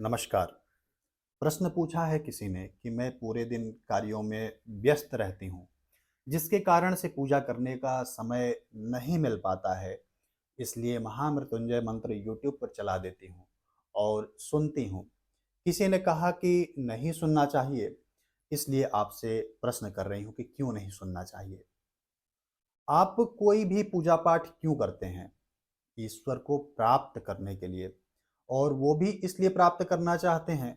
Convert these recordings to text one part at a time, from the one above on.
नमस्कार। प्रश्न पूछा है किसी ने कि मैं पूरे दिन कार्यों में व्यस्त रहती हूँ, जिसके कारण से पूजा करने का समय नहीं मिल पाता है। इसलिए महामृत्युंजय मंत्र यूट्यूब पर चला देती हूँ और सुनती हूँ। किसी ने कहा कि नहीं सुनना चाहिए, इसलिए आपसे प्रश्न कर रही हूँ कि क्यों नहीं सुनना चाहिए। आप कोई भी पूजा पाठ क्यों करते हैं? ईश्वर को प्राप्त करने के लिए, और वो भी इसलिए प्राप्त करना चाहते हैं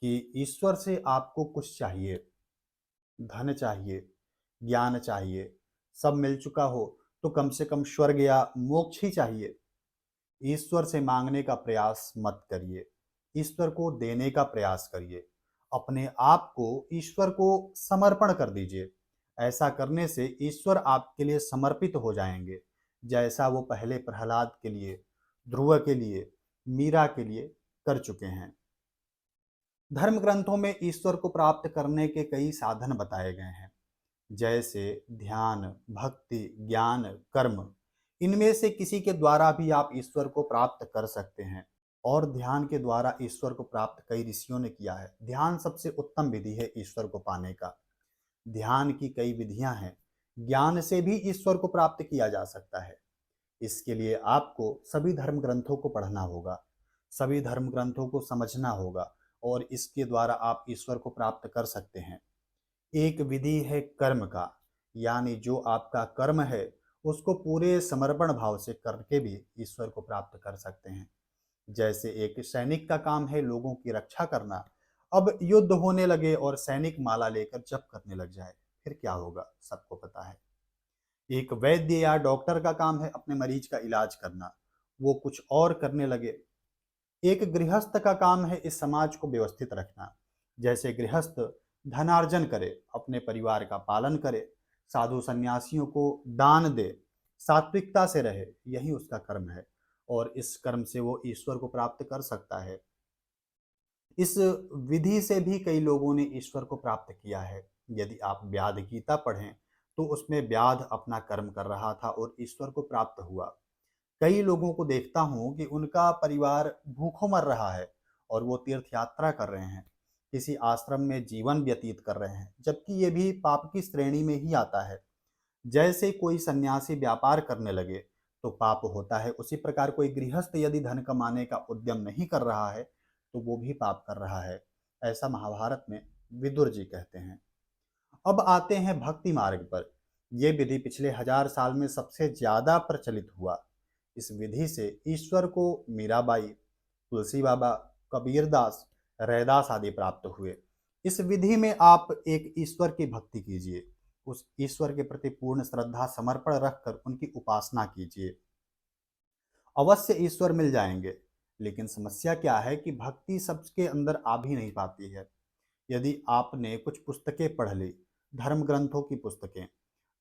कि ईश्वर से आपको कुछ चाहिए, धन चाहिए, ज्ञान चाहिए, सब मिल चुका हो तो कम से कम स्वर्ग या मोक्ष ही चाहिए। ईश्वर से मांगने का प्रयास मत करिए, ईश्वर को देने का प्रयास करिए। अपने आप को ईश्वर को समर्पण कर दीजिए। ऐसा करने से ईश्वर आपके लिए समर्पित हो जाएंगे, जैसा वो पहले प्रहलाद के लिए, ध्रुव के लिए, मीरा के लिए कर चुके हैं। धर्म ग्रंथों में ईश्वर को प्राप्त करने के कई साधन बताए गए हैं, जैसे ध्यान, भक्ति, ज्ञान, कर्म। इनमें से किसी के द्वारा भी आप ईश्वर को प्राप्त कर सकते हैं। और ध्यान के द्वारा ईश्वर को प्राप्त कई ऋषियों ने किया है। ध्यान सबसे उत्तम विधि है ईश्वर को पाने का। ध्यान की कई विधियां हैं। ज्ञान से भी ईश्वर को प्राप्त किया जा सकता है। इसके लिए आपको सभी धर्म ग्रंथों को पढ़ना होगा, सभी धर्म ग्रंथों को समझना होगा, और इसके द्वारा आप ईश्वर को प्राप्त कर सकते हैं। एक विधि है कर्म का, यानी जो आपका कर्म है उसको पूरे समर्पण भाव से करके भी ईश्वर को प्राप्त कर सकते हैं। जैसे एक सैनिक का काम है लोगों की रक्षा करना। अब युद्ध होने लगे और सैनिक माला लेकर जप करने लग जाए, फिर क्या होगा सबको पता है। एक वैद्य या डॉक्टर का काम है अपने मरीज का इलाज करना, वो कुछ और करने लगे। एक गृहस्थ का काम है इस समाज को व्यवस्थित रखना। जैसे गृहस्थ धनार्जन करे, अपने परिवार का पालन करे, साधु सन्यासियों को दान दे, सात्विकता से रहे, यही उसका कर्म है। और इस कर्म से वो ईश्वर को प्राप्त कर सकता है। इस विधि से भी कई लोगों ने ईश्वर को प्राप्त किया है। यदि आप व्याध गीता पढ़ें तो उसमें व्याध अपना कर्म कर रहा था और ईश्वर को प्राप्त हुआ। कई लोगों को देखता हूँ कि उनका परिवार भूखों मर रहा है और वो तीर्थ यात्रा कर रहे हैं, किसी आश्रम में जीवन व्यतीत कर रहे हैं, जबकि ये भी पाप की श्रेणी में ही आता है। जैसे कोई सन्यासी व्यापार करने लगे तो पाप होता है, उसी प्रकार कोई गृहस्थ यदि धन कमाने का उद्यम नहीं कर रहा है तो वो भी पाप कर रहा है। ऐसा महाभारत में विदुर जी कहते हैं। अब आते हैं भक्ति मार्ग पर। यह विधि पिछले 1000 साल में सबसे ज्यादा प्रचलित हुआ। इस विधि से ईश्वर को मीराबाई, तुलसी बाबा, कबीरदास, रैदास आदि प्राप्त हुए। इस विधि में आप एक ईश्वर की भक्ति कीजिए, उस ईश्वर के प्रति पूर्ण श्रद्धा समर्पण रखकर उनकी उपासना कीजिए। अवश्य ईश्वर मिल जाएंगे। लेकिन समस्या क्या है कि भक्ति सबके अंदर आ भी नहीं पाती है। यदि आपने कुछ पुस्तकें पढ़ ली, धर्म ग्रंथों की पुस्तकें,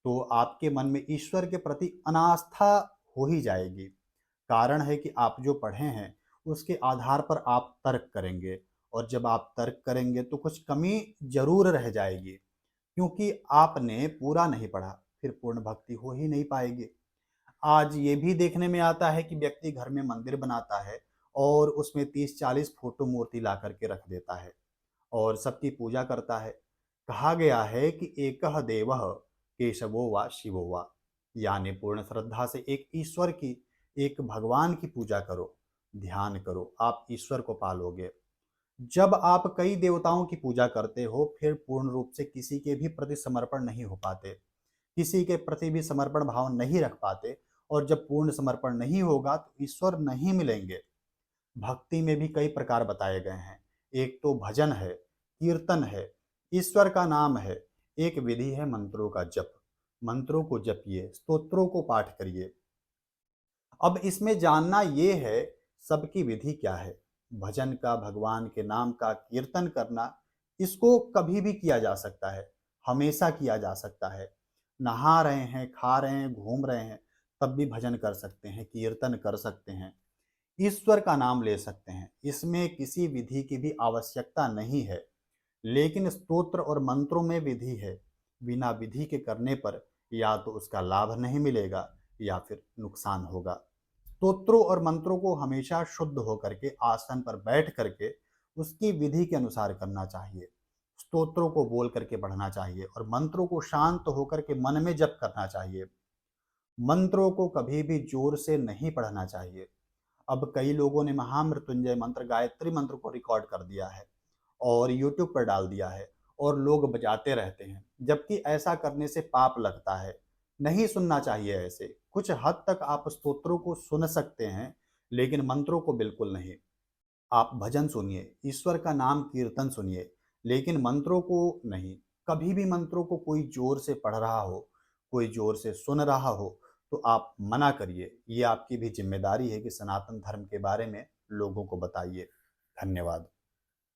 तो आपके मन में ईश्वर के प्रति अनास्था हो ही जाएगी। कारण है कि आप जो पढ़े हैं उसके आधार पर आप तर्क करेंगे, और जब आप तर्क करेंगे तो कुछ कमी जरूर रह जाएगी, क्योंकि आपने पूरा नहीं पढ़ा, फिर पूर्ण भक्ति हो ही नहीं पाएगी। आज ये भी देखने में आता है कि व्यक्ति घर में मंदिर बनाता है और उसमें 30-40 फोटो मूर्ति ला करके रख देता है और सबकी पूजा करता है। कहा गया है कि एकह देवः केशवो वा शिवो वा, यानी पूर्ण श्रद्धा से एक ईश्वर की, एक भगवान की पूजा करो, ध्यान करो, आप ईश्वर को पालोगे। जब आप कई देवताओं की पूजा करते हो फिर पूर्ण रूप से किसी के भी प्रति समर्पण नहीं हो पाते, किसी के प्रति भी समर्पण भाव नहीं रख पाते, और जब पूर्ण समर्पण नहीं होगा तो ईश्वर नहीं मिलेंगे। भक्ति में भी कई प्रकार बताए गए हैं। एक तो भजन है, कीर्तन है, ईश्वर का नाम है। एक विधि है मंत्रों का जप। मंत्रों को जपिए, स्तोत्रों को पाठ करिए। अब इसमें जानना ये है सबकी विधि क्या है। भजन का, भगवान के नाम का कीर्तन करना, इसको कभी भी किया जा सकता है, हमेशा किया जा सकता है। नहा रहे हैं, खा रहे हैं, घूम रहे हैं, तब भी भजन कर सकते हैं, कीर्तन कर सकते हैं, ईश्वर का नाम ले सकते हैं। इसमें किसी विधि की भी आवश्यकता नहीं है। लेकिन स्तोत्र और मंत्रों में विधि है। बिना विधि के करने पर या तो उसका लाभ नहीं मिलेगा या फिर नुकसान होगा। स्तोत्रों और मंत्रों को हमेशा शुद्ध होकर के आसन पर बैठ करके उसकी विधि के अनुसार करना चाहिए। स्तोत्रों को बोल करके पढ़ना चाहिए और मंत्रों को शांत होकर के मन में जप करना चाहिए। मंत्रों को कभी भी जोर से नहीं पढ़ना चाहिए। अब कई लोगों ने महामृत्युंजय मंत्र, गायत्री मंत्र को रिकॉर्ड कर दिया है और यूट्यूब पर डाल दिया है और लोग बजाते रहते हैं, जबकि ऐसा करने से पाप लगता है। नहीं सुनना चाहिए ऐसे। कुछ हद तक आप स्तोत्रों को सुन सकते हैं, लेकिन मंत्रों को बिल्कुल नहीं। आप भजन सुनिए, ईश्वर का नाम कीर्तन सुनिए, लेकिन मंत्रों को नहीं। कभी भी मंत्रों को कोई ज़ोर से पढ़ रहा हो, कोई ज़ोर से सुन रहा हो, तो आप मना करिए। ये आपकी भी ज़िम्मेदारी है कि सनातन धर्म के बारे में लोगों को बताइए। धन्यवाद।